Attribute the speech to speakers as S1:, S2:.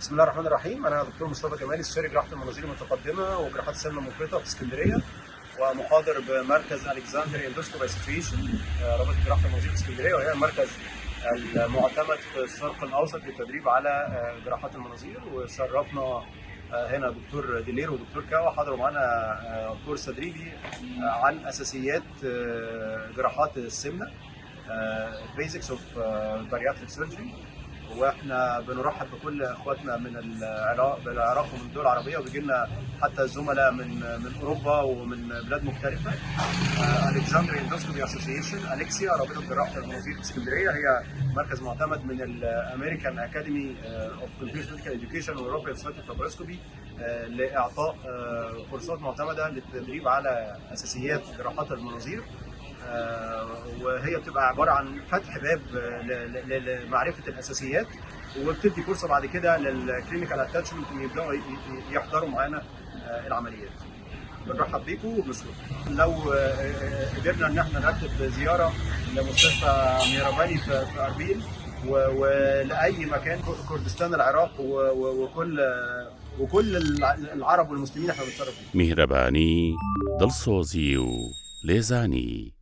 S1: بسم الله الرحمن الرحيم. انا دكتور مصطفى جمالي، استشاري جراحه المناظير المتقدمه وجراحات السمنه المفرطه في اسكندريه، ومحاضر بمركز الكسندريا اندوسكوب اسوسيشن، رابطه جراحه المناظير في اسكندريه، وهي المركز المعتمد في الشرق الاوسط للتدريب على جراحات المناظير. وشرفنا هنا دكتور ديلير ودكتور كاوا حضروا معانا كورس تدريبي عن اساسيات جراحات السمنه، بيزكس اوف بارياتريك سيرجري. واحنا بنرحب بكل اخواتنا من العراق ومن الدول العربيه، وبيجي لنا حتى زملاء من اوروبا ومن بلاد مختلفه. الكسندريا اندوسكوبي اسوسيشن، اليكسيا، رابطه جراحه المناظير في اسكندريه، هي مركز معتمد من الامريكان اكاديمي اوف كونتينيوس ميديكال اديوكيشن واوروبيان سوسايتي اوف لاباروسكوبي لاعطاء كورسات معتمده للتدريب على اساسيات جراحات المناظير. وهي بتبقى عباره عن فتح باب لمعرفه الاساسيات، وبتدي فرصه بعد كده للكلينيكال اتاتشمنت ان يبداوا يحضروا معانا العمليات. بنرحب بيكم وبنشكركم. لو قدرنا ان احنا نرتب زياره لمستشفى ميراباني في اربيل ولاي مكان كردستان العراق وكل العرب والمسلمين، احنا بنتصرف فيه.
S2: مهرباني دلسوزيو ليزاني.